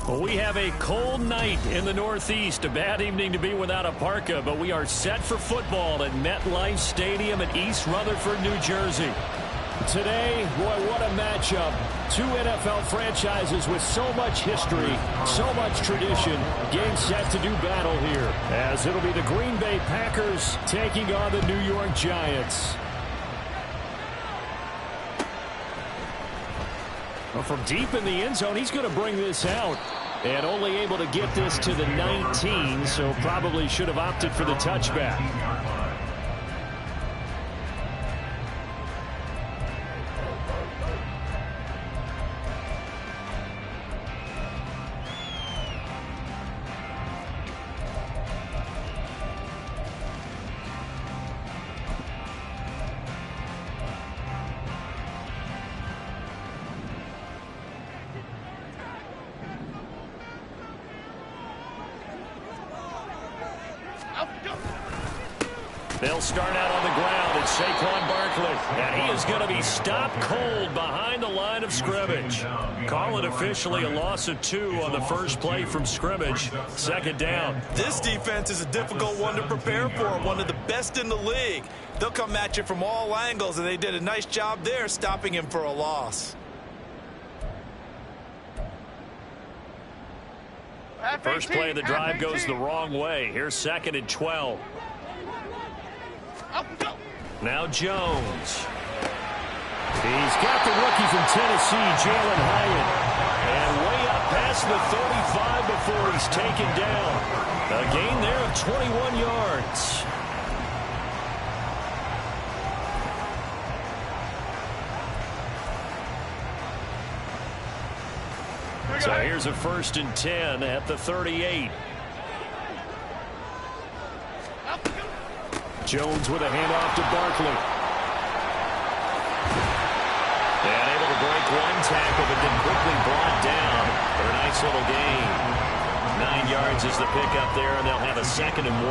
Well, we have a cold night in the Northeast. A bad evening to be without a parka, but we are set for football at MetLife Stadium in East Rutherford, New Jersey. Today, boy, what a matchup. Two NFL franchises with so much history, so much tradition, getting set to do battle here, as it'll be the Green Bay Packers taking on the New York Giants. Well, from deep in the end zone, he's going to bring this out. And only able to get this to the 19, so probably should have opted for the touchback. They'll start out on the ground. It's Saquon Barkley. And he is going to be stopped cold behind the line of scrimmage. Call it officially a loss of 2 on the first play from scrimmage. Second down. This defense is a difficult one to prepare for. One of the best in the league. They'll come at you from all angles, and they did a nice job there stopping him for a loss. First play of the drive goes the wrong way. Here's 2nd and 12. Now Jones. He's got the rookie from Tennessee, Jalen Hyatt. And way up past the 35 before he's taken down. A gain there of 21 yards. So here's a 1st and 10 at the 38. Jones with a handoff to Barkley. And able to break one tackle, but then quickly brought down for a nice little gain. 9 yards is the pickup there, and they'll have a 2nd and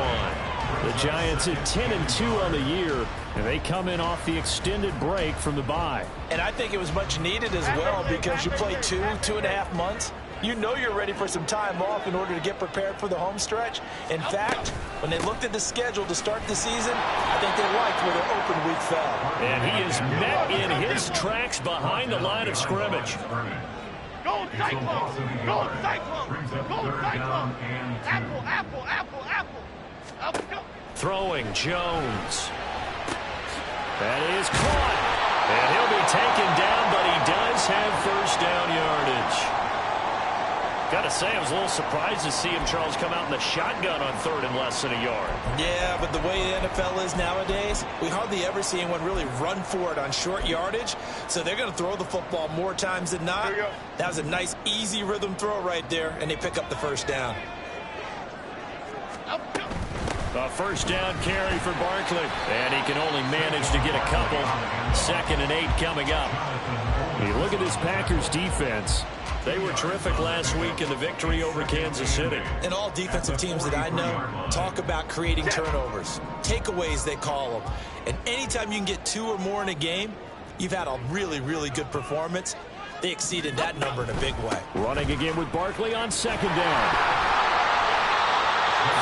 1. The Giants at 10-2 on the year, and they come in off the extended break from the bye. And I think it was much needed as well, because you play 2.5 months. You know you're ready for some time off in order to get prepared for the home stretch. In fact, when they looked at the schedule to start the season, I think they liked where their open week fell. And he is met in his tracks behind the line of scrimmage. Go Cyclones! Go Cyclones! Go Cyclones! Apple, apple, apple, apple! Up, go! Throwing Jones. That is caught. And he'll be taken down, but he does have first down yardage. Got to say, I was a little surprised to see him, Charles, come out in the shotgun on 3rd and less than a yard. Yeah, but the way the NFL is nowadays, we hardly ever see anyone really run for it on short yardage. So they're going to throw the football more times than not. That was a nice, easy rhythm throw right there, and they pick up the first down. A first down carry for Barkley. And he can only manage to get a couple. 2nd and 8 coming up. You look at this Packers defense. They were terrific last week in the victory over Kansas City. And all defensive teams that I know talk about creating turnovers. Takeaways, they call them. And anytime you can get 2 or more in a game, you've had a really, really good performance. They exceeded that number in a big way. Running again with Barkley on 2nd down.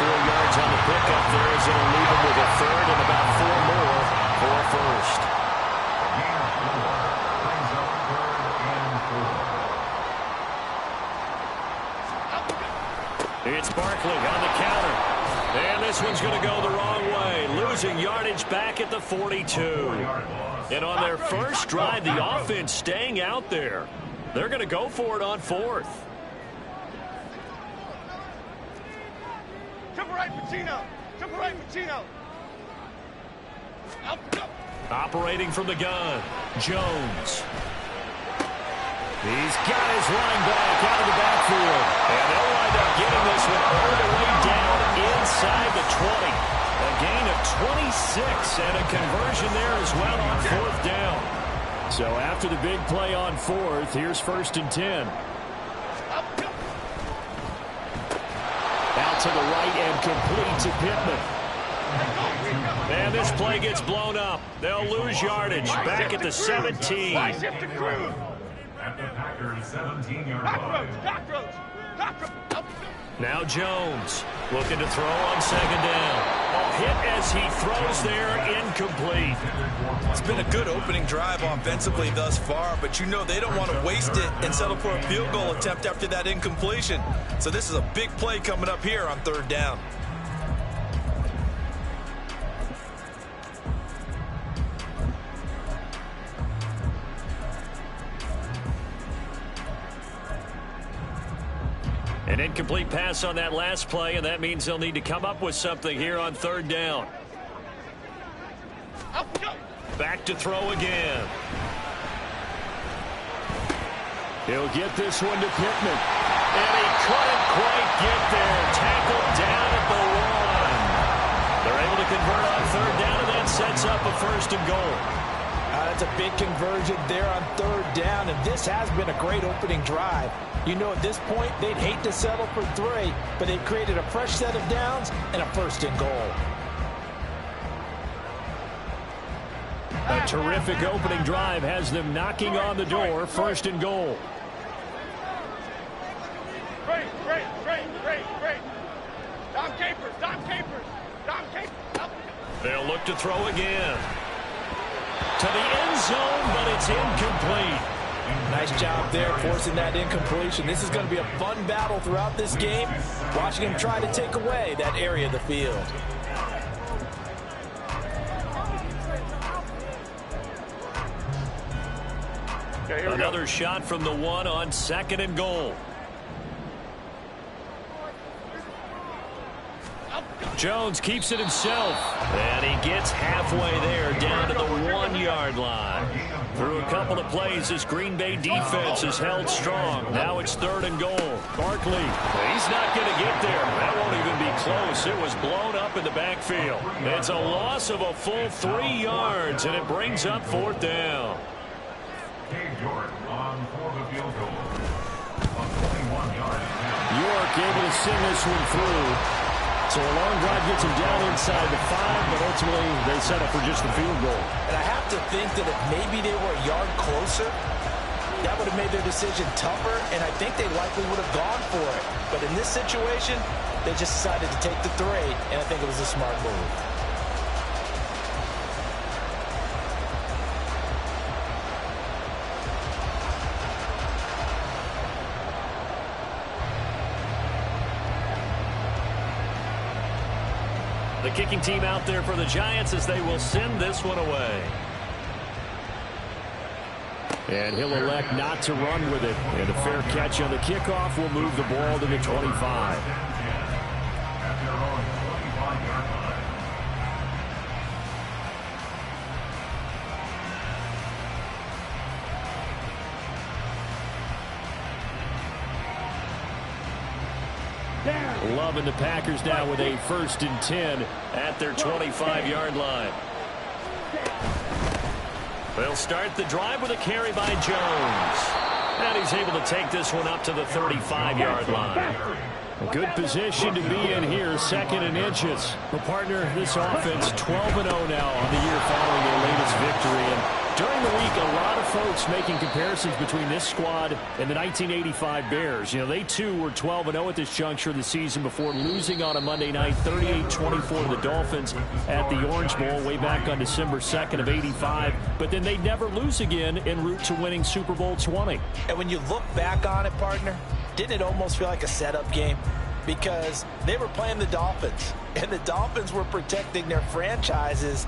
4 yards on the pickup there as it'll leave him with a 3rd and about 4 more for a first. It's Barkley on the counter. And this one's going to go the wrong way. Losing yardage back at the 42. And on their first drive, the offense staying out there. They're going to go for it on 4th. Triple right, Pacino. Triple right, Pacino. Operating from the gun, Jones. He's got his running back out of the backfield. And they'll wind up getting this one all the way down inside the 20. A gain of 26 and a conversion there as well on 4th down. So after the big play on 4th, here's 1st and 10. Out to the right and complete to Pittman. And this play gets blown up. They'll lose yardage back at the 17. At the Packers 17-yard line. Now Jones looking to throw on second down. A hit as he throws there, incomplete. It's been a good opening drive offensively thus far, but you know they don't want to waste it and settle for a field goal attempt after that incompletion. So this is a big play coming up here on third down. An incomplete pass on that last play, and that means they'll need to come up with something here on third down. Back to throw again. He'll get this one to Pittman. And he couldn't quite get there. Tackled down at the 1. They're able to convert on third down, and that sets up a first and goal. That's a big conversion there on third down, and this has been a great opening drive. You know, at this point, they'd hate to settle for 3, but they've created a fresh set of downs and a first and goal. A terrific opening drive has them knocking on the door, first and goal. Great. Dom Capers. They'll look to throw again. To the end zone, but it's incomplete. Nice job there forcing that incompletion. This is going to be a fun battle throughout this game, watching him try to take away that area of the field. Another shot from the 1 on second and goal. Jones keeps it himself, and he gets halfway there down to the 1-yard line. Through a couple of plays, this Green Bay defense is held strong. Now it's third and goal. Barkley, he's not going to get there. That won't even be close. It was blown up in the backfield. It's a loss of a full 3 yards, and it brings up fourth down. York able to send this one through. So a long drive gets him down inside the 5, but ultimately they settle for just the field goal. And I have to think that if maybe they were a yard closer, that would have made their decision tougher, and I think they likely would have gone for it. But in this situation, they just decided to take the 3, and I think it was a smart move. The kicking team out there for the Giants as they will send this one away. And he'll elect not to run with it. And a fair catch on the kickoff will move the ball to the 25. Loving the Packers now with a 1st and 10 at their 25-yard line. They'll start the drive with a carry by Jones. And he's able to take this one up to the 35-yard line. A good position to be in here, 2nd and inches. Well, partner, this offense 12-0 now on the year following their latest victory. And during the week, a lot of folks making comparisons between this squad and the 1985 Bears. You know, they too were 12-0 at this juncture of the season before losing on a Monday night 38-24 to the Dolphins at the Orange Bowl way back on December 2nd of '85. But then they'd never lose again en route to winning Super Bowl 20. And when you look back on it, partner, didn't it almost feel like a setup game? Because they were playing the Dolphins, and the Dolphins were protecting their franchise's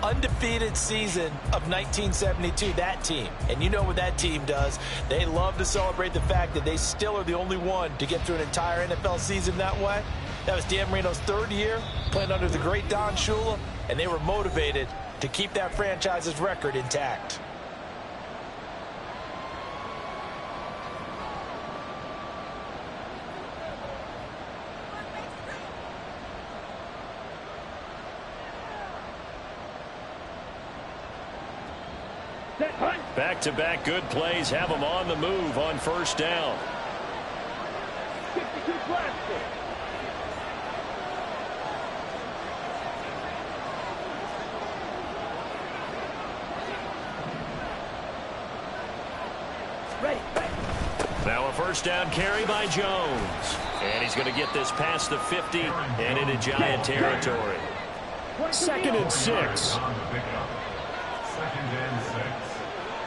undefeated season of 1972, that team. And you know what that team does. They love to celebrate the fact that they still are the only one to get through an entire NFL season that way. That was Dan Marino's 3rd year, playing under the great Don Shula, and they were motivated to keep that franchise's record intact. Back-to-back good plays have them on the move on 1st down. Now a 1st down carry by Jones. And he's going to get this past the 50 and into Giant territory. 2nd and 6. 2nd and 6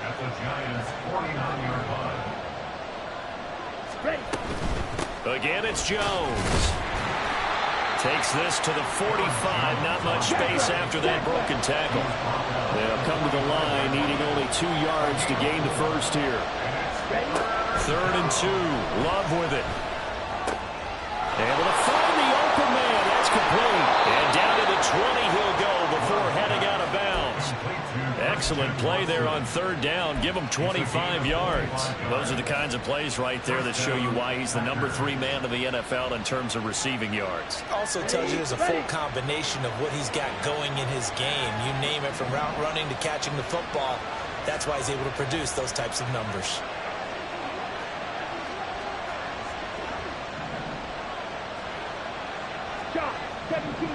at the Giants' 49-yard line. Again, it's Jones. Takes this to the 45. Not much space after that broken tackle. They'll come to the line, needing only 2 yards to gain the first here. 3rd and 2. Love with it. Able to find the open man. That's complete. And down to the 20 he'll go before heading out of bounds. Excellent play there on 3rd down. Give him 25 yards. Those are the kinds of plays right there that show you why he's the number 3 man of the NFL in terms of receiving yards. Also tells you there's a full combination of what he's got going in his game. You name it, from route running to catching the football. That's why he's able to produce those types of numbers. Shot, 17.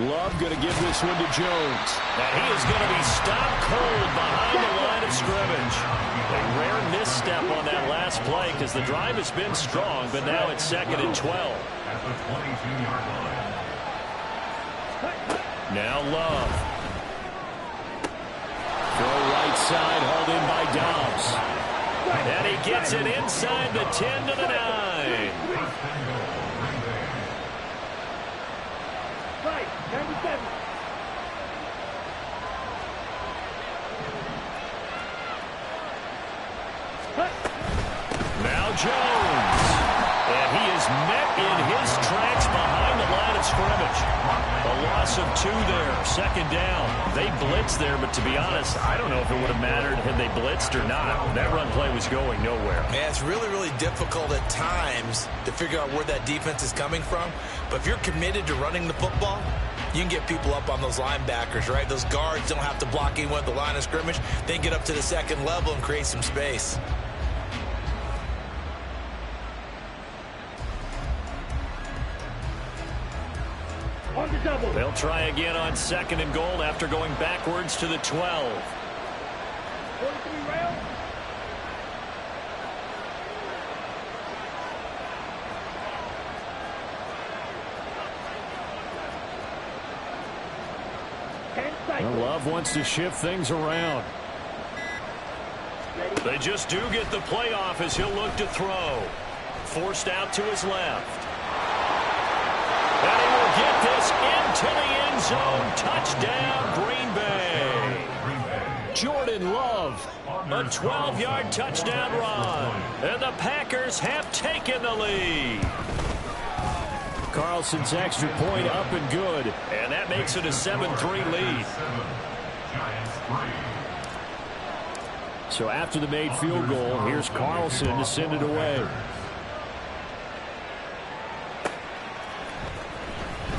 Love going to give this one to Jones. And he is going to be stopped cold behind the line of scrimmage. A rare misstep on that last play because the drive has been strong, but now it's 2nd and 12. At the 22-yard line. Now Love. Throw right side, hauled in by Dobbs. And he gets it inside the 10 to the 9. Right, 97. Now Jones. And he is met in his tracks behind the line of scrimmage. A loss of 2 there. 2nd down. They blitzed there, but to be honest, I don't know if it would have mattered had they blitzed or not. That run play was going nowhere. Man, it's really, really difficult at times to figure out where that defense is coming from. But if you're committed to running the football, you can get people up on those linebackers, right? Those guards don't have to block anyone at the line of scrimmage. They can get up to the 2nd level and create some space. On the double. They'll try again on 2nd and goal after going backwards to the 12. 43 rail. Well, Love wants to shift things around. They just do get the play off as he'll look to throw. Forced out to his left. And he will get this into the end zone. Touchdown, Green Bay. Jordan Love, a 12-yard touchdown run. And the Packers have taken the lead. Carlson's extra point up and good. And that makes it a 7-3 lead. So after the made field goal, here's Carlson to send it away.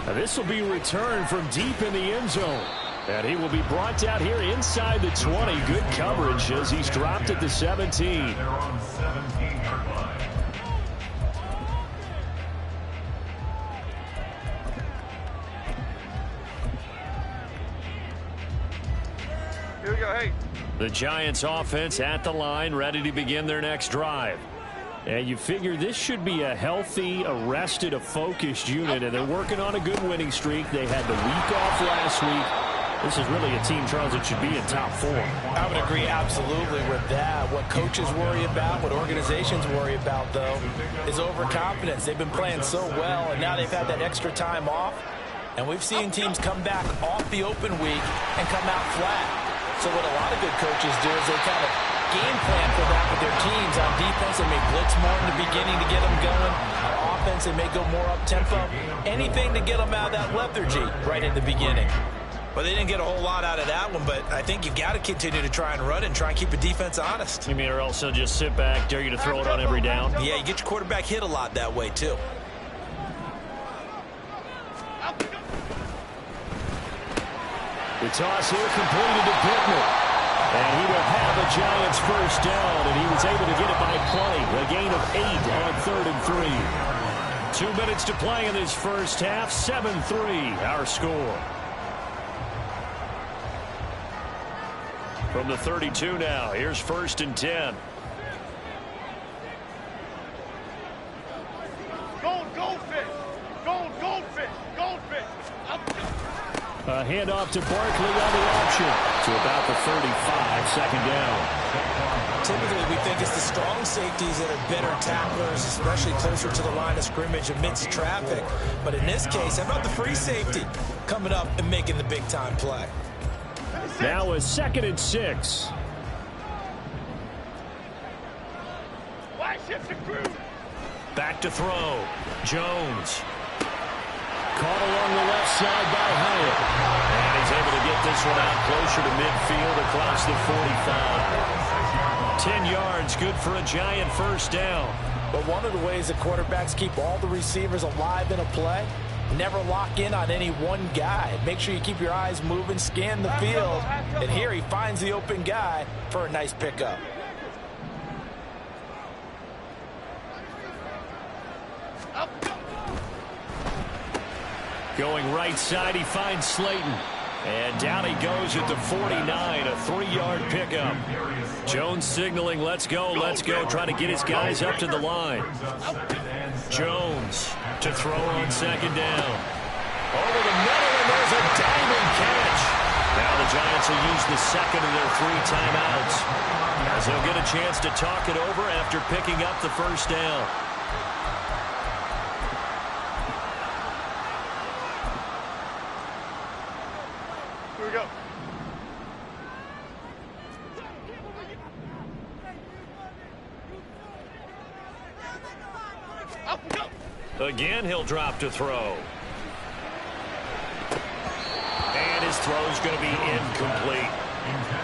Now this will be returned from deep in the end zone. And he will be brought down here inside the 20. Good coverage as he's dropped at the 17. They're on the 17-yard line. Here we go, hey. The Giants offense at the line, ready to begin their next drive. And you figure this should be a healthy, a rested, a focused unit, and they're working on a good winning streak. They had the week off last week. This is really a team, Charles, that should be in top 4. I would agree absolutely with that. What coaches worry about, what organizations worry about, though, is overconfidence. They've been playing so well, and now they've had that extra time off. And we've seen teams come back off the open week and come out flat. So what a lot of good coaches do is they kind of game plan for that with their teams. On defense, they may blitz more in the beginning to get them going. On offense, they may go more up-tempo. Anything to get them out of that lethargy right at the beginning. Well, they didn't get a whole lot out of that one, but I think you've got to continue to try and run and try and keep the defense honest. You mean, or else they'll just sit back, dare you to throw it on every down? Yeah, you get your quarterback hit a lot that way, too. The toss here completed to Pittman. And he will have a Giants first down, and he was able to get it by play. A gain of 8 on 3rd and 3. 2 minutes to play in this first half. 7-3, our score. From the 32 now, here's 1st and 10. Goldfish! Goldfish! Goldfish! A handoff to Barkley on the option to about the 35, 2nd down. Typically, we think it's the strong safeties that are better tacklers, especially closer to the line of scrimmage amidst traffic. But in this case, how about the free safety coming up and making the big-time play? Now a 2nd and 6. Why shift the crew? Back to throw. Jones. Caught along the left side by Hyatt. And he's able to get this one out closer to midfield across the 45. 10 yards, good for a Giant 1st down. But one of the ways that quarterbacks keep all the receivers alive in a play, never lock in on any one guy. Make sure you keep your eyes moving, scan the field. And here he finds the open guy for a nice pickup. Going right side, he finds Slayton. And down he goes at the 49, a 3-yard pickup. Jones signaling, let's go, trying to get his guys up to the line. Jones to throw on 2nd down. Over the middle, and there's a diving catch. Now the Giants will use the 2nd of their 3 timeouts, as they'll get a chance to talk it over after picking up the 1st down. Here we go. Again, he'll drop to throw. And his throw's going to be incomplete.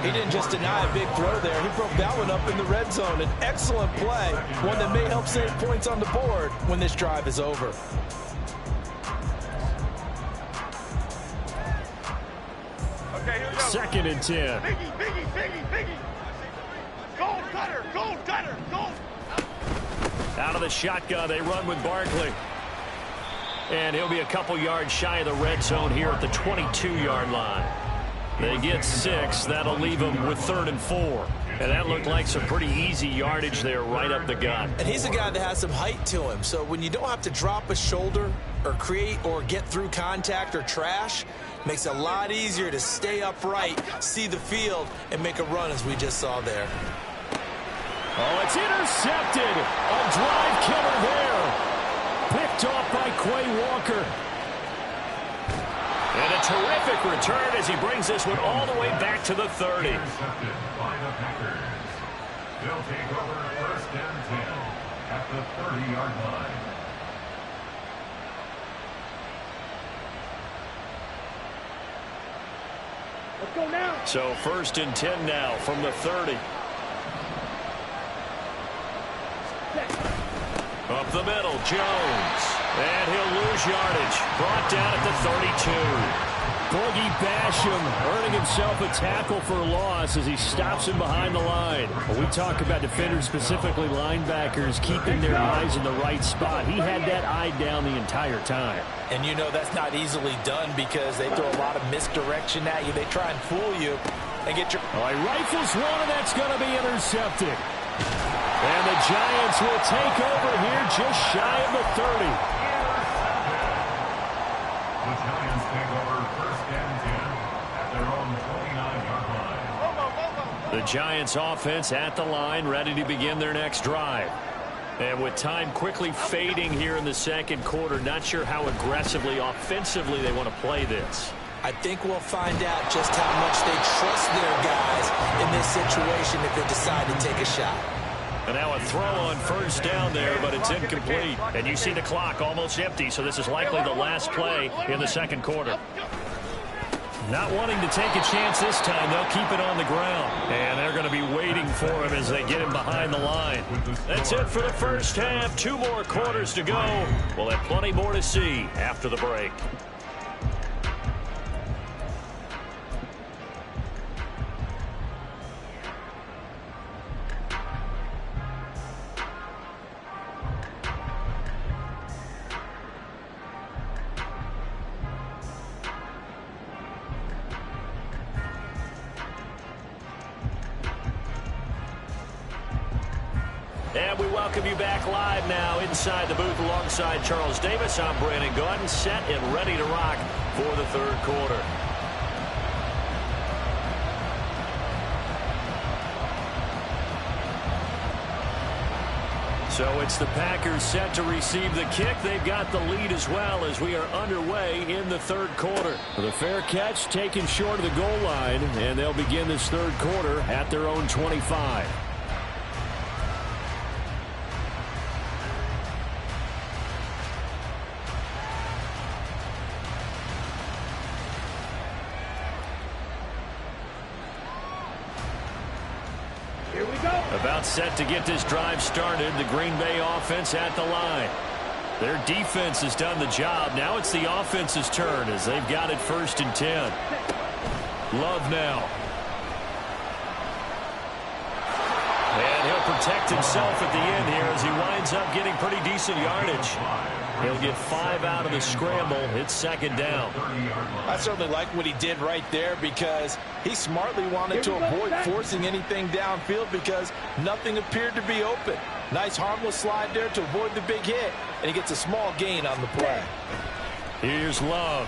He didn't just deny a big throw there. He broke that one up in the red zone. An excellent play, one that may help save points on the board when this drive is over. Okay, here we go. 2nd and 10. Biggie. Gold cutter. Out of the shotgun, they run with Barkley. And he'll be a couple yards shy of the red zone here at the 22-yard line. They get 6. That'll leave them with 3rd and 4. And that looked like some pretty easy yardage there right up the gut. And he's a guy that has some height to him. So when you don't have to drop a shoulder or create or get through contact or trash, makes it a lot easier to stay upright, see the field, and make a run as we just saw there. Oh, it's intercepted. A drive killer there. Picked off by Quay Walker. And a terrific return as he brings this one all the way back to the 30. Intercepted by the Packers. They'll take over 1st and 10 at the 30-yard line. Let's go now. So 1st and 10 now from the 30. Up the middle, Jones. And he'll lose yardage. Brought down at the 32. Boogie Basham earning himself a tackle for a loss as he stops him behind the line. When we talk about defenders, specifically linebackers, keeping their eyes in the right spot, he had that eye down the entire time. And you know that's not easily done because they throw a lot of misdirection at you. They try and fool you and get your... All right, rifles one, and that's going to be intercepted. And the Giants will take over here just shy of the 30. The Giants take over 1st and 10 at their own 29-yard line. The Giants offense at the line, ready to begin their next drive. And with time quickly fading here in the 2nd quarter, not sure how aggressively, offensively they want to play this. I think we'll find out just how much they trust their guys in this situation if they decide to take a shot. And now a throw on 1st down there, but it's incomplete. And you see the clock almost empty, so this is likely the last play in the 2nd quarter. Not wanting to take a chance this time, they'll keep it on the ground. And they're going to be waiting for him as they get him behind the line. That's it for the 1st half. 2 more quarters to go. We'll have plenty more to see after the break. And we welcome you back live now inside the booth alongside Charles Davis. I'm Brandon Gaudin, set and ready to rock for the third quarter. So it's the Packers set to receive the kick. They've got the lead as well as we are underway in the third quarter. The fair catch taken short of the goal line, and they'll begin this third quarter at their own 25. About set to get this drive started. The Green Bay offense at the line. Their defense has done the job. Now it's the offense's turn as they've got it 1st and 10. Love now. And he'll protect himself at the end here as he winds up getting pretty decent yardage. He'll get 5 out of the scramble. It's 2nd down. I certainly like what he did right there because he smartly wanted to avoid forcing anything downfield because nothing appeared to be open. Nice harmless slide there to avoid the big hit, and he gets a small gain on the play. Here's Love.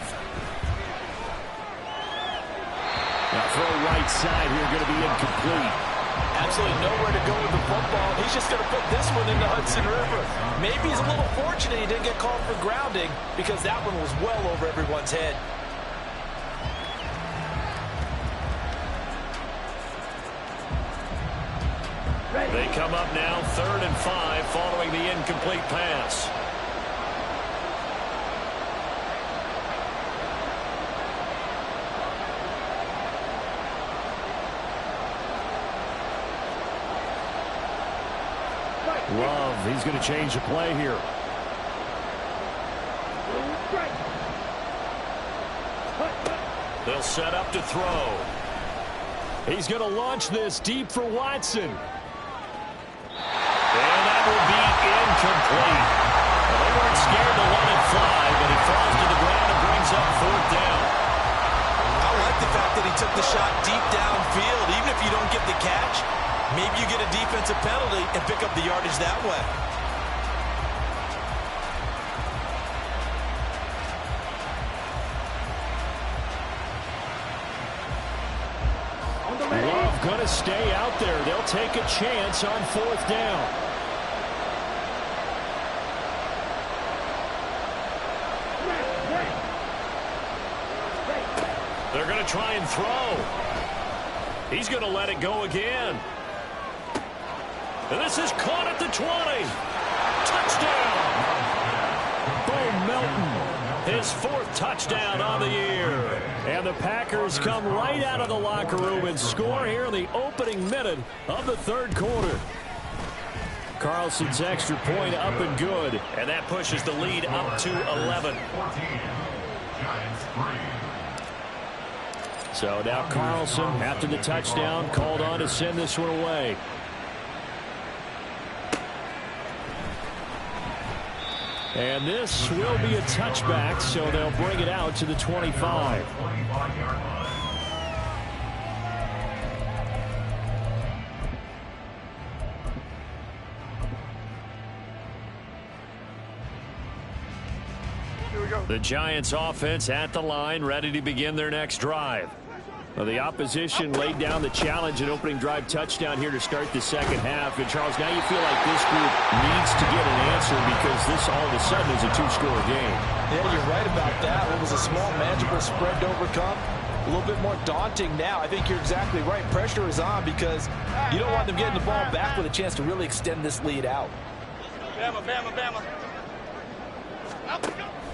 Now throw right side here, going to be incomplete. Absolutely nowhere to go with the football. He's just going to put this one in the Hudson River. Maybe he's a little fortunate he didn't get called for grounding because that one was well over everyone's head. They come up now 3rd and 5 following the incomplete pass. Love, he's going to change the play here. They'll set up to throw. He's going to launch this deep for Watson. And that will be incomplete. Well, they weren't scared to let it fly, but he falls to the ground and brings up 4th down. I like the fact that he took the shot deep downfield. Even if you don't get the catch, maybe you get a defensive penalty and pick up the yardage that way. Love going to stay out there. They'll take a chance on 4th down. They're going to try and throw. He's going to let it go again. And this is caught at the 20. Touchdown. Bo Melton, his 4th touchdown on the year. And the Packers come right out of the locker room and score here in the opening minute of the third quarter. Carlson's extra point up and good. And that pushes the lead up to 11. So now Carlson, after the touchdown, called on to send this one away. And this will be a touchback, so they'll bring it out to the 25. The Giants offense at the line, ready to begin their next drive. Well, the opposition laid down the challenge and opening drive touchdown here to start the second half. And, Charles, now you feel like this group needs to get an answer because this all of a sudden is a 2-score game. Yeah, you're right about that. It was a small, manageable spread to overcome. A little bit more daunting now. I think you're exactly right. Pressure is on because you don't want them getting the ball back with a chance to really extend this lead out. Bama, Bama, Bama.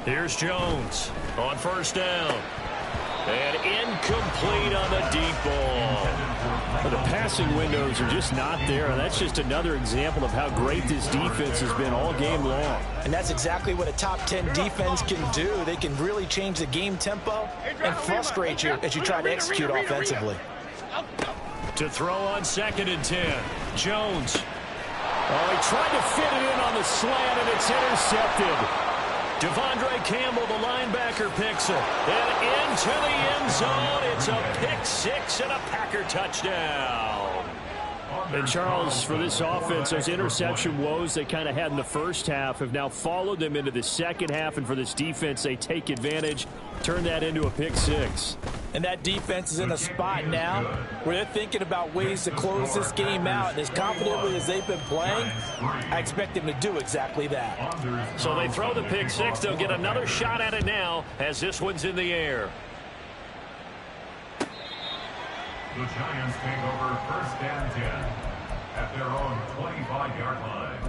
Here's Jones on 1st down. And incomplete on the deep ball. Well, the passing windows are just not there, and that's just another example of how great this defense has been all game long. And that's exactly what a top 10 defense can do. They can really change the game tempo and frustrate you as you try to execute offensively. To throw on 2nd and 10. Jones. Oh, he tried to fit it in on the slant, and it's intercepted. Devondre Campbell, the linebacker, picks it. And into the end zone. It's a pick 6 and a Packer touchdown. And Charles, for this offense, those interception woes they kind of had in the first half have now followed them into the second half. And for this defense, they take advantage, turn that into a pick six. And that defense is in a spot now where they're thinking about ways to close this game out. And as confidently as they've been playing, I expect them to do exactly that. So they throw the pick six. They'll get another shot at it now as this one's in the air. The Giants take over first and 10 at their own 25-yard line.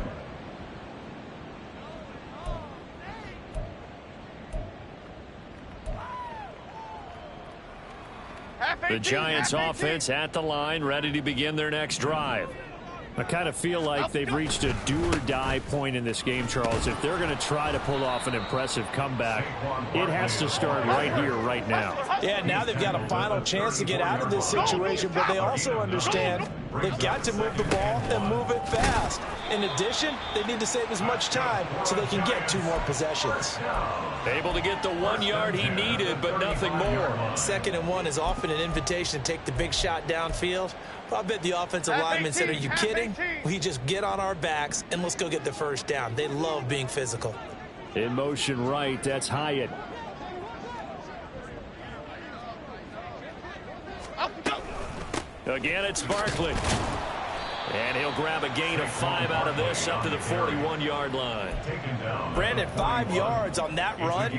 The Giants offense at the line, ready to begin their next drive. I kind of feel like they've reached a do-or-die point in this game, Charles. If they're going to try to pull off an impressive comeback, it has to start right here, right now. Yeah, now they've got a final chance to get out of this situation, but they also understand they've got to move the ball and move it fast. In addition, they need to save as much time so they can get 2 more possessions. Able to get the 1 yard he needed, but nothing more. 2nd and 1 is often an invitation to take the big shot downfield. I bet the offensive lineman said, are you kidding? We just get on our backs and let's go get the first down. They love being physical. In motion right, that's Hyatt. Again, it's Barkley. And he'll grab a gain of 5 out of this up to the 41-yard line. Brandon, 5 yards on that run.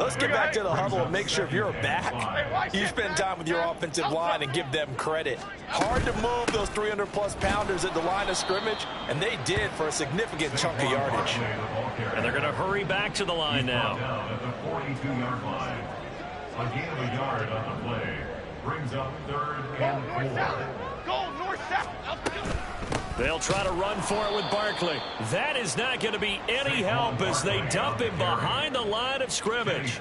Let's get back to the huddle and make sure if you're back, you spend time with your offensive line and give them credit. Hard to move those 300-plus pounders at the line of scrimmage, and they did for a significant chunk of yardage. And they're going to hurry back to the line now. At the 42-yard line. A gain of a yard on the play brings up 3rd and 4. Go north-south. They'll try to run for it with Barkley. That is not going to be any help as they dump him behind the line of scrimmage.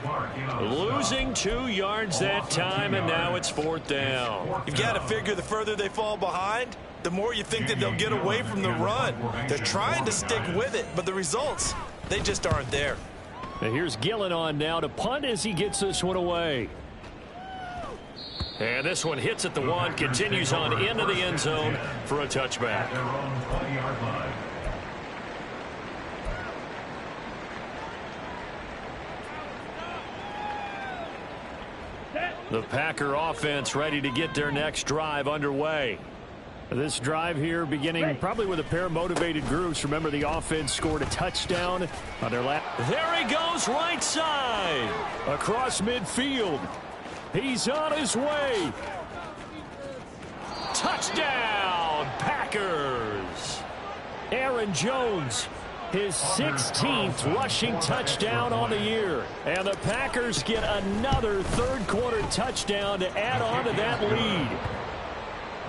Losing 2 yards that time, and now it's 4th down. You've got to figure the further they fall behind, the more you think that they'll get away from the run. They're trying to stick with it, but the results, they just aren't there. Now here's Gillen on now to punt as he gets this one away. And this one hits at the 1, continues on into the end zone for a touchback. Their own 20-yard line. The Packer offense ready to get their next drive underway. This drive here beginning probably with a pair of motivated groups. Remember, the offense scored a touchdown on their last. There he goes, right side, across midfield. He's on his way. Touchdown, Packers. Aaron Jones, his 16th rushing touchdown on the year. And the Packers get another third-quarter touchdown to add on to that lead.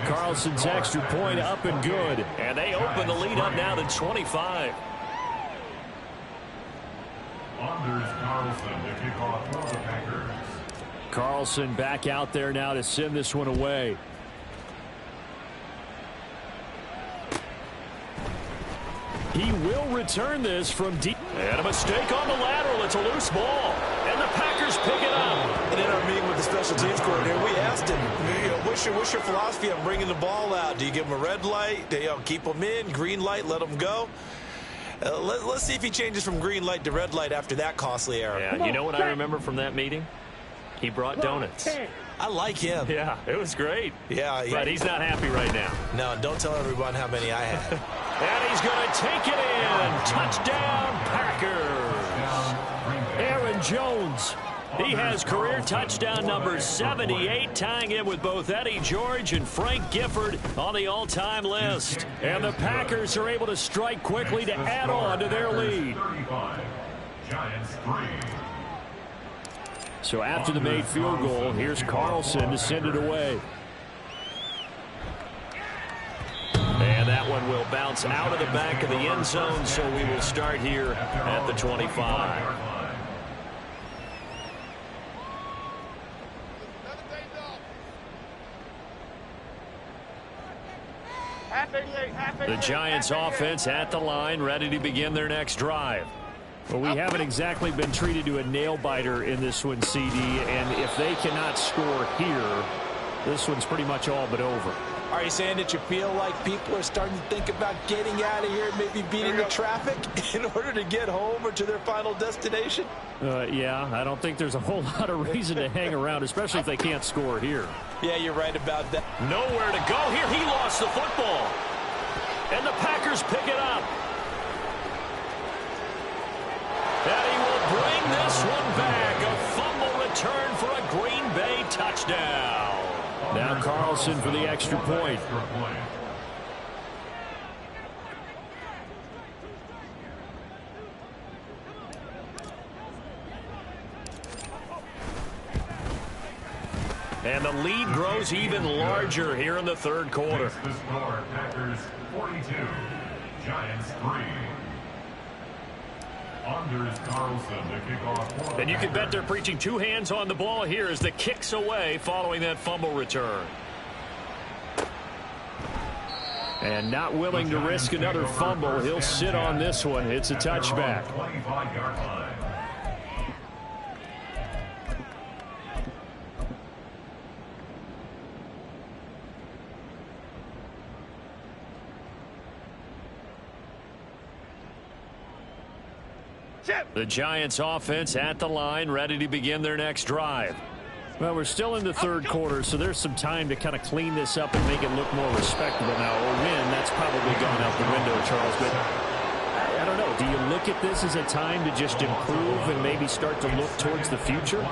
Carlson's extra point up and good. And they open the lead up now to 25. Anders Carlson to kick off for the Packers. Carlson back out there now to send this one away. He will return this from deep. And a mistake on the lateral. It's a loose ball. And the Packers pick it up. And in our meeting with the special teams coordinator, we asked him, what's your philosophy on bringing the ball out? Do you give them a red light? Do you keep them in? Green light, let them go? Let's see if he changes from green light to red light after that costly error. Yeah, you know what I remember from that meeting? He brought donuts. I like him. Yeah, it was great. Yeah. But he's not happy right now. No, don't tell everyone how many I had. And he's going to take it in. Touchdown, Packers. Aaron Jones. He has career touchdown number 78, tying him with both Eddie George and Frank Gifford on the all-time list. And the Packers are able to strike quickly to add on to their lead. Giants 3. So after the made field goal, here's Carlson to send it away. And that one will bounce out of the back of the end zone, so we will start here at the 25. The Giants offense at the line, ready to begin their next drive. Well, we haven't exactly been treated to a nail-biter in this one, CD, and if they cannot score here, this one's pretty much all but over. Are you saying that you feel like people are starting to think about getting out of here, maybe beating the traffic in order to get home or to their final destination? Yeah, I don't think there's a whole lot of reason to hang around, especially if they can't score here. Yeah, you're right about that. Nowhere to go here. He lost the football. And the Packers pick it up. And he will bring this one back. A fumble return for a Green Bay touchdown. Now Carlson for the extra point. And the lead grows even larger here in the third quarter. The score, Packers 42, Giants 3. Anders Carlson to kick off. And you can bet they're preaching two hands on the ball here as the kick's away following that fumble return. And not willing to risk another fumble. He'll sit on this one. It's a touchback. 25-yard line. The Giants offense at the line, ready to begin their next drive. Well, we're still in the third quarter, so there's some time to kind of clean this up and make it look more respectable. Now, a win, that's probably gone out the window, Charles, but I don't know. Do you look at this as a time to just improve and maybe start to look towards the future?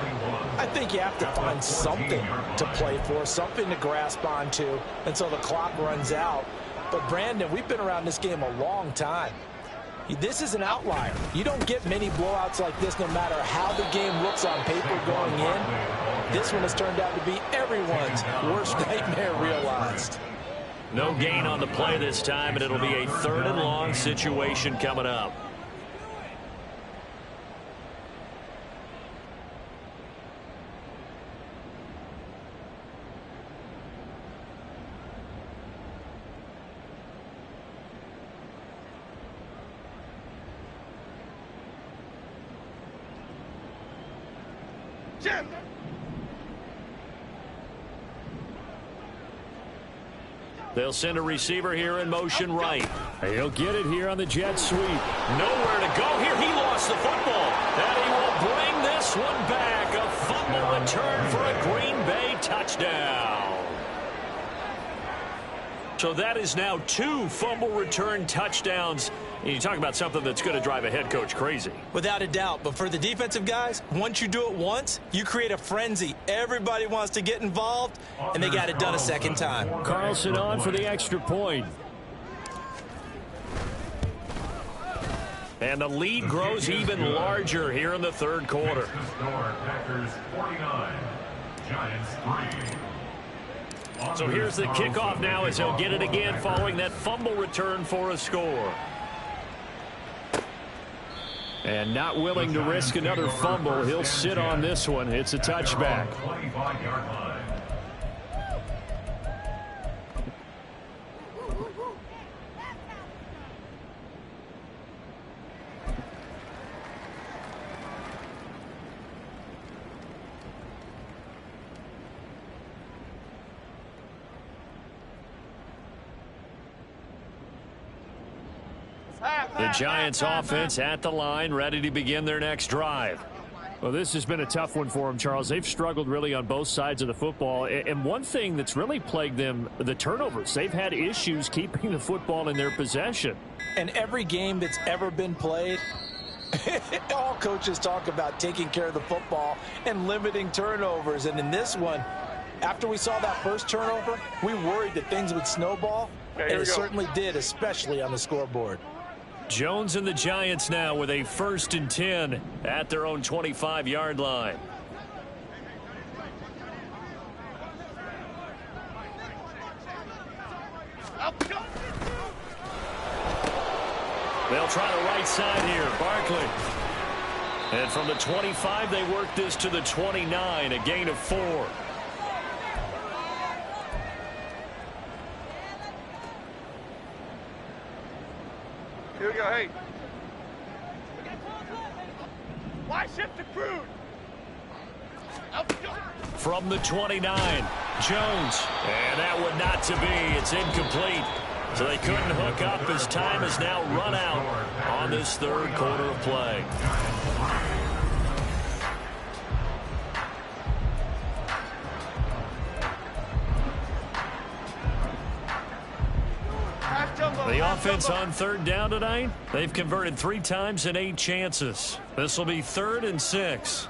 I think you have to find something to play for, something to grasp onto until the clock runs out. But, Brandon, we've been around this game a long time. This is an outlier. You don't get many blowouts like this no matter how the game looks on paper going in. This one has turned out to be everyone's worst nightmare realized. No gain on the play this time, and it'll be a 3rd and long situation coming up. They'll send a receiver here in motion right. He'll get it here on the jet sweep. Nowhere to go here. He lost the football. And he will bring this one back. A fumble return for a Green Bay touchdown. So that is now 2 fumble return touchdowns. And you talk about something that's going to drive a head coach crazy. Without a doubt. But for the defensive guys, once you do it once, you create a frenzy. Everybody wants to get involved, and they got it done a second time. Carlson on for the extra point. And the lead grows even larger here in the third quarter. The score, Packers 49, Giants 3. So here's the kickoff now as he'll get it again following that fumble return for a score. And not willing to risk another fumble. He'll sit on this one. It's a touchback. 25-yard line. The Giants offense at the line, ready to begin their next drive. Well, this has been a tough one for them, Charles. They've struggled really on both sides of the football. And one thing that's really plagued them, the turnovers. They've had issues keeping the football in their possession. And every game that's ever been played, all coaches talk about taking care of the football and limiting turnovers. And in this one, after we saw that first turnover, we worried that things would snowball. And it certainly did, especially on the scoreboard. Jones and the Giants now with a 1st and 10 at their own 25-yard line. They'll try the right side here. Barkley. And from the 25, they work this to the 29, a gain of 4. Here we go, hey. Why shift the crude? From the 29. Jones. And that would not to be. It's incomplete. So they couldn't hook up as time has now run out on this third quarter of play. The offense on third down tonight, they've converted 3 times in 8 chances. This will be 3rd and 6.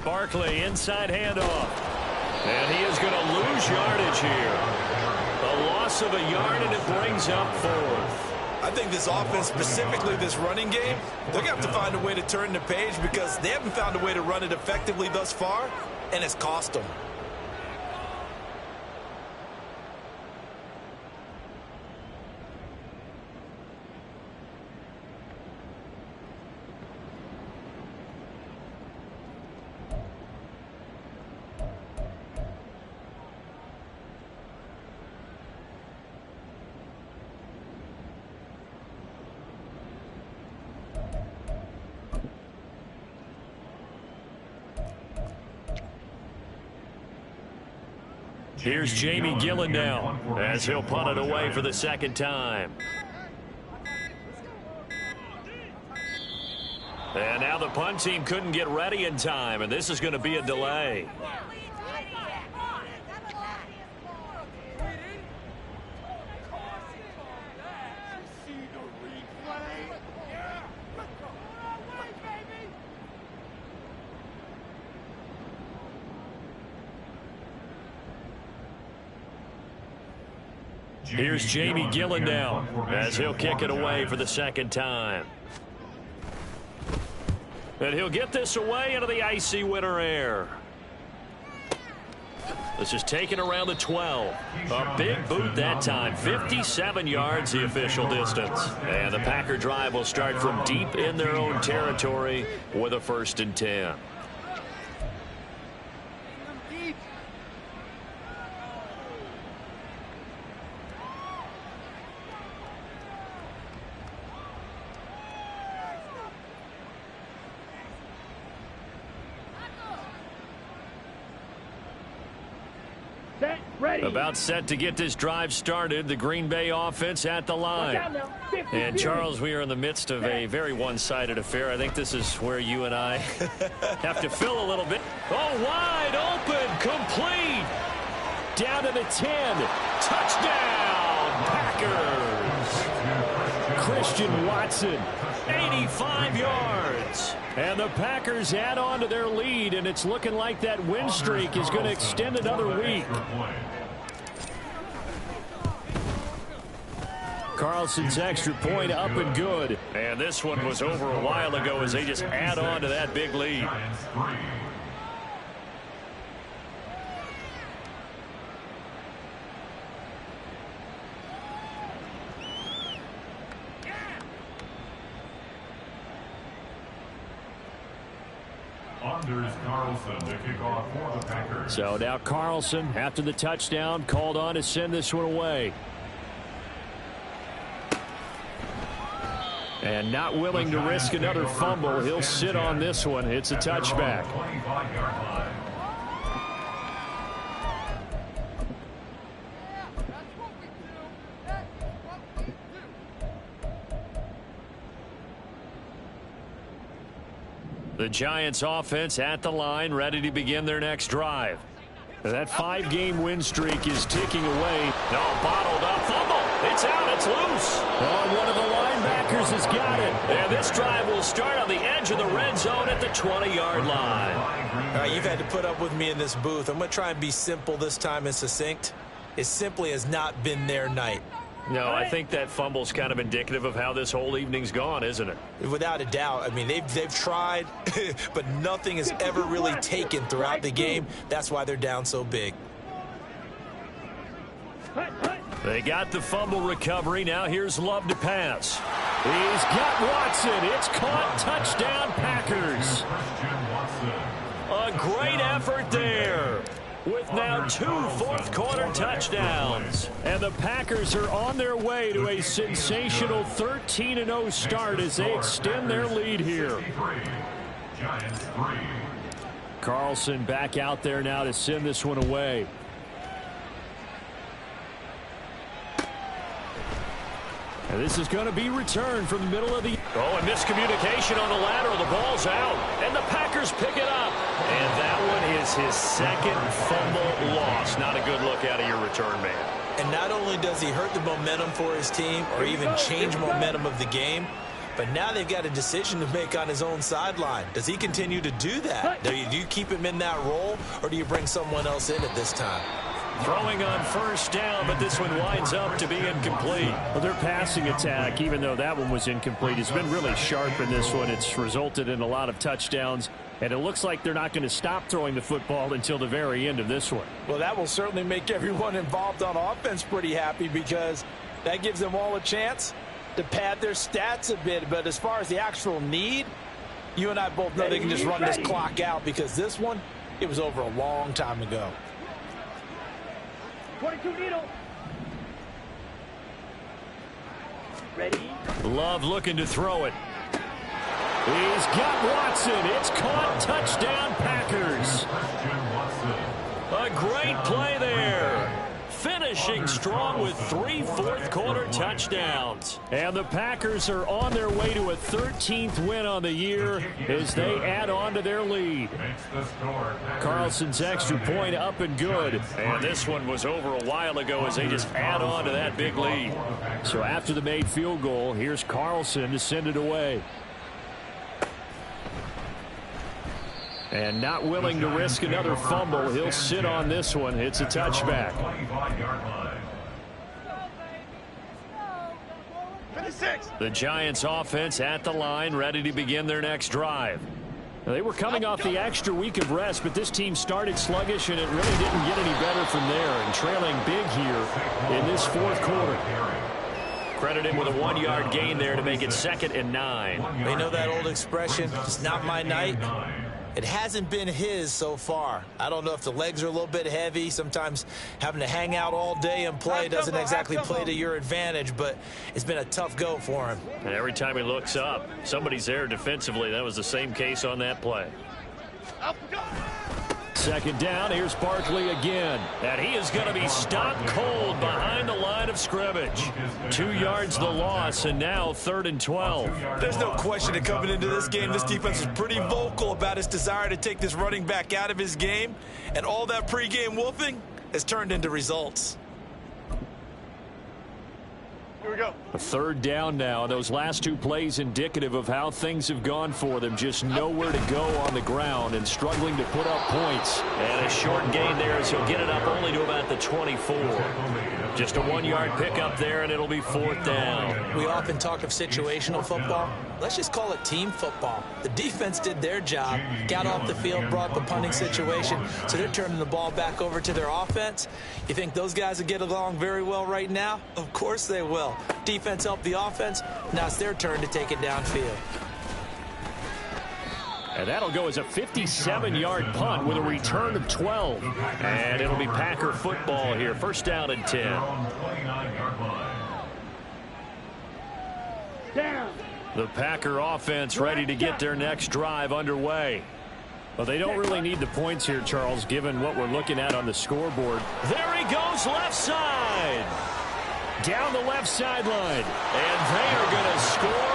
Barkley inside handoff. And he is going to lose yardage here. A loss of a yard, and it brings up 4th. I think this offense, specifically this running game, they're going to have to find a way to turn the page because they haven't found a way to run it effectively thus far, and it's cost them. Here's Jamie Gillen now as he'll punt it away for the 2nd time. And now the punt team couldn't get ready in time, and this is going to be a delay. Here's Jamie Gillen now as he'll kick it away for the 2nd time. And he'll get this away into the icy winter air. This is taken around the 12. A big boot that time. 57 yards the official distance. And the Packer drive will start from deep in their own territory with a 1st and 10. About set to get this drive started. The Green Bay offense at the line. And Charles, we are in the midst of a very one-sided affair. I think this is where you and I have to fill a little bit. Oh, wide open, complete. Down to the 10. Touchdown, Packers. Christian Watson, 85 yards. And the Packers add on to their lead, and it's looking like that win streak is going to extend another week. Carlson's extra point up and good. And this one was over a while ago as they just add on to that big lead. Carlson to kick off for the Packers. So now Carlson, after the touchdown, called on to send this one away. And not willing to risk another fumble. He'll sit on this one. It's a touchback. The Giants offense at the line, ready to begin their next drive. That 5-game win streak is ticking away. No, bottled up, fumble. It's out, it's loose. Oh, one of the linebackers has got it. And this drive will start on the edge of the red zone at the 20-yard line. All right, you've had to put up with me in this booth. I'm going to try and be simple this time and succinct. It simply has not been their night. No, I think that fumble's kind of indicative of how this whole evening's gone, isn't it? Without a doubt. I mean, they've tried, but nothing has ever really taken throughout the game. That's why they're down so big. They got the fumble recovery. Now here's Love to pass. He's got Watson. It's caught. Touchdown, Packers. A great effort there. With now now 2 fourth-quarter touchdowns. And the Packers are on their way to a sensational 13-0 start as they extend their lead here. Carlson back out there now to send this one away. And this is going to be returned from the middle of the... Oh, and miscommunication on the lateral. The ball's out. And the Packers pick it up. And that one is his second fumble loss. Not a good look out of your return man. And not only does he hurt the momentum for his team or even change momentum of the game, but now they've got a decision to make on his own sideline. Does he continue to do that? Do you keep him in that role, or do you bring someone else in at this time? Throwing on first down, but this one winds up to be incomplete. Well, their passing attack, even though that one was incomplete, has been really sharp in this one. It's resulted in a lot of touchdowns, and it looks like they're not going to stop throwing the football until the very end of this one. Well, that will certainly make everyone involved on offense pretty happy, because that gives them all a chance to pad their stats a bit. But as far as the actual need, you and I both know they can just run this clock out, because this one, it was over a long time ago. 22 needle. Ready? Love looking to throw it. He's got Watson. It's caught. Touchdown, Packers. A great play there. Finishing strong with 3 fourth-quarter touchdowns. And the Packers are on their way to a 13th win on the year as they add on to their lead. Carlson's extra point up and good. And this one was over a while ago as they just add on to that big lead. So after the made field goal, here's Carlson to send it away. And not willing to risk another fumble, he'll sit on this one. It's a touchback. 56. The Giants offense at the line, ready to begin their next drive. Now, they were coming off the extra week of rest, but this team started sluggish, and it really didn't get any better from there, and trailing big here in this fourth quarter. Credit him with a 1-yard gain there to make it 2nd and 9. They know that old expression, it's not my night. It hasn't been his so far. I don't know if the legs are a little bit heavy. Sometimes having to hang out all day and play doesn't exactly play to your advantage, but it's been a tough go for him. And every time he looks up, somebody's there defensively. That was the same case on that play. Up, go. 2nd down, here's Barkley again. And he is going to be stopped cold behind the line of scrimmage. 2 yards the loss, and now 3rd and 12. There's no question that coming into this game, this defense is pretty vocal about its desire to take this running back out of his game. And all that pregame wolfing has turned into results. Here we go. A 3rd down now. Those last 2 plays indicative of how things have gone for them. Just nowhere to go on the ground and struggling to put up points. And a short gain there as he'll get it up only to about the 24. Just a 1-yard pickup there, and it'll be 4th down. We often talk of situational football. Let's just call it team football. The defense did their job, got off the field, brought up a punting situation, so they're turning the ball back over to their offense. You think those guys will get along very well right now? Of course they will. Defense helped the offense. Now it's their turn to take it downfield. And that'll go as a 57-yard punt with a return of 12. And it'll be Packer football here. 1st down and 10. Down. The Packer offense ready to get their next drive underway. Well, they don't really need the points here, Charles, given what we're looking at on the scoreboard. There he goes, left side. Down the left sideline. And they are going to score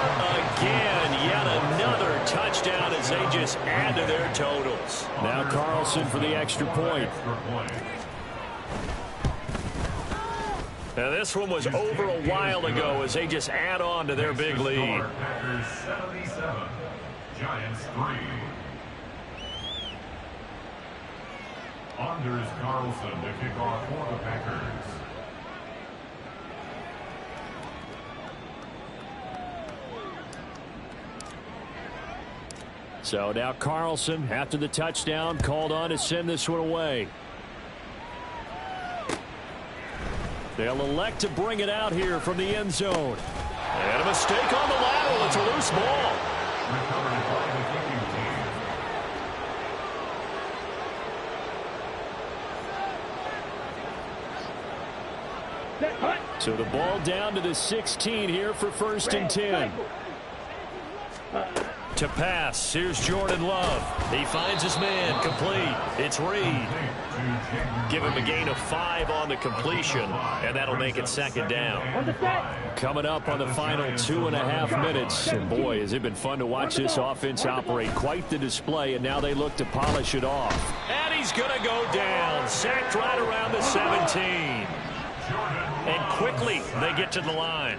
again. Yet another touchdown as they just add to their totals. Now Carlson for the extra point. Now this one was over a while ago as they just add on to their big lead. Packers 77, Giants 3. Anders Carlson to kick off for the Packers. So now Carlson, after the touchdown, called on to send this one away. They'll elect to bring it out here from the end zone. And a mistake on the lateral. It's a loose ball. Recovered by the kicking team. So the ball down to the 16 here for 1st and 10. To pass, here's Jordan Love. He finds his man, complete. It's Reed. Give him a gain of 5 on the completion, and that'll make it 2nd down. Coming up on the final 2.5 minutes. And boy, has it been fun to watch this offense operate. Quite the display, and now they look to polish it off. And he's going to go down. Sacked right around the 17. And quickly, they get to the line.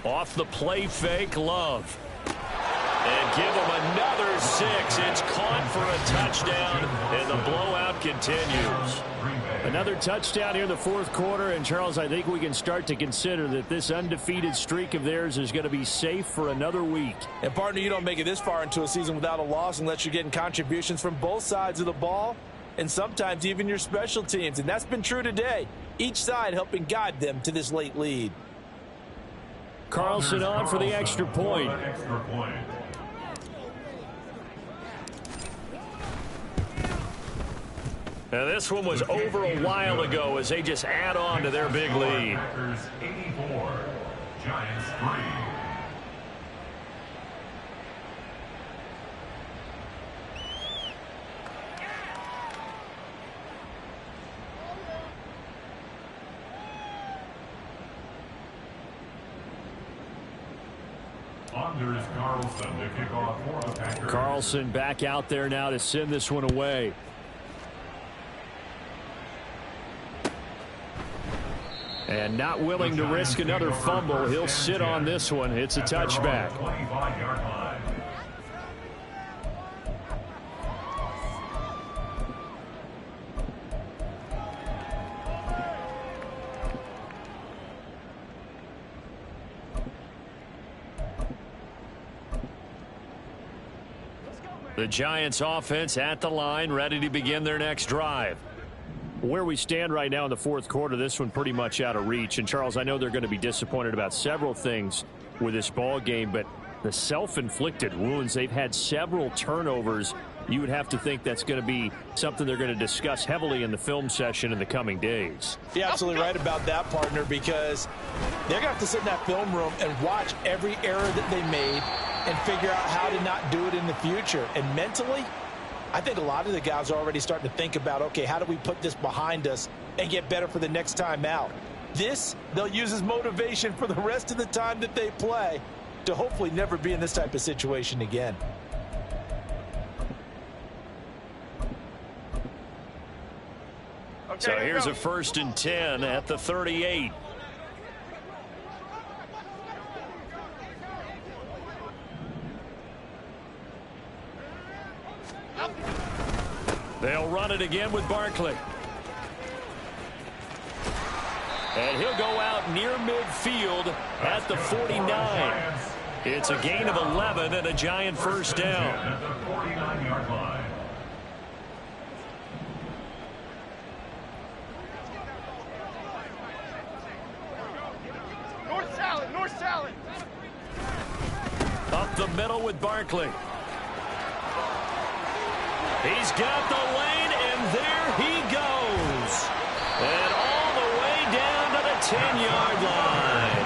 Off the play fake, Love. And give him another 6. It's caught for a touchdown, and the blowout continues. Another touchdown here in the 4th quarter, and Charles, I think we can start to consider that this undefeated streak of theirs is going to be safe for another week. And partner, you don't make it this far into a season without a loss unless you're getting contributions from both sides of the ball, and sometimes even your special teams, and that's been true today. Each side helping guide them to this late lead. Carlson on for the extra point. Now this one was over a while ago as they just add on to their big lead. Packers 84, Giants 3. Anders Carlson to kick off for the Packers. Carlson back out there now to send this one away. And not willing to risk another fumble. He'll sit on this one. It's a touchback. 25-yard line. The Giants offense at the line, ready to begin their next drive. Where we stand right now in the 4th quarter, this one pretty much out of reach. And Charles, I know they're going to be disappointed about several things with this ball game, but the self-inflicted wounds, they've had several turnovers. You would have to think that's going to be something they're going to discuss heavily in the film session in the coming days. You're absolutely right about that, partner, because they're going to have to sit in that film room and watch every error that they made and figure out how to not do it in the future. And mentally, I think a lot of the guys are already starting to think about, okay, how do we put this behind us and get better for the next time out? This, they'll use as motivation for the rest of the time that they play to hopefully never be in this type of situation again. Okay, So here's a 1st and 10 at the 38. They'll run it again with Barkley. And he'll go out near midfield at the 49. It's a gain of 11 and a Giant 1st down. At the 49-yard line. North salad, north salad. Up the middle with Barkley. He's got the lane, and there he goes. And all the way down to the 10-yard line.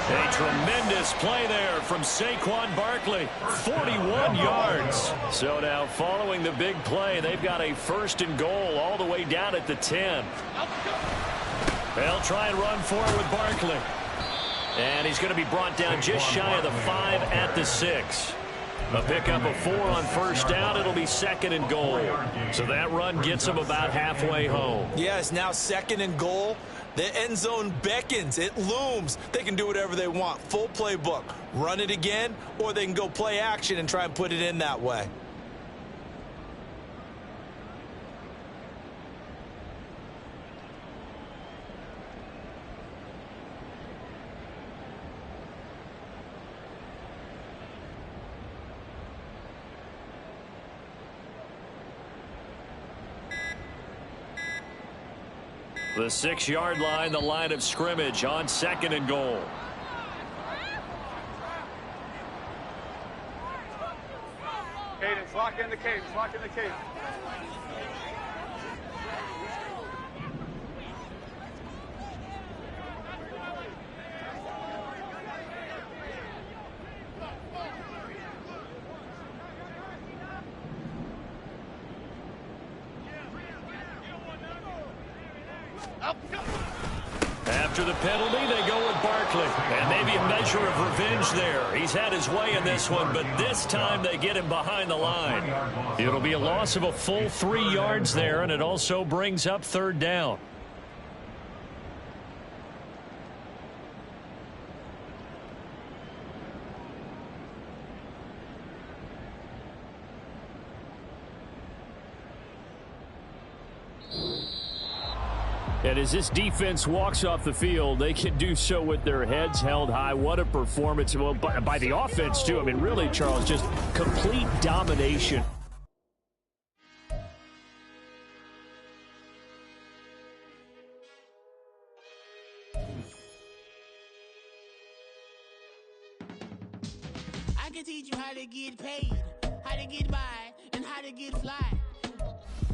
A tremendous play there from Saquon Barkley. 41 yards. So now following the big play, they've got a 1st and goal all the way down at the 10. They'll try and run forward with Barkley. And he's going to be brought down just shy of the 5 at the 6. A pickup of 4 on 1st down. It'll be 2nd and goal. So that run gets them about halfway home. Yeah, it's now 2nd and goal. The end zone beckons. It looms. They can do whatever they want. Full playbook. Run it again, or they can go play action and try and put it in that way. The 6-yard line, the line of scrimmage on 2nd and goal. Cadence, lock in the cadence, lock in the cadence. Up, go. After the penalty, they go with Barkley. And maybe a measure of revenge there. He's had his way in this one, but this time they get him behind the line. It'll be a loss of a full 3 yards there, and it also brings up 3rd down. And as this defense walks off the field, they can do so with their heads held high. What a performance. Well, by the offense, too. I mean, really, Charles, just complete domination. I can teach you how to get paid, how to get by, and how to get fly.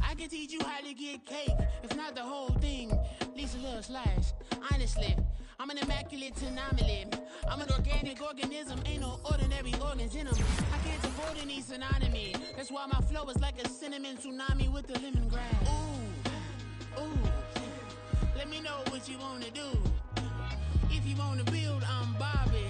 I can teach you how to get cake, if not the whole thing, at least a little slice. Honestly, I'm an immaculate anomaly. I'm an organic organism, ain't no ordinary organs in them. I can't afford any synonymy. That's why my flow is like a cinnamon tsunami with the lemongrass. Ooh, ooh, let me know what you wanna do. If you wanna build, I'm Bobby.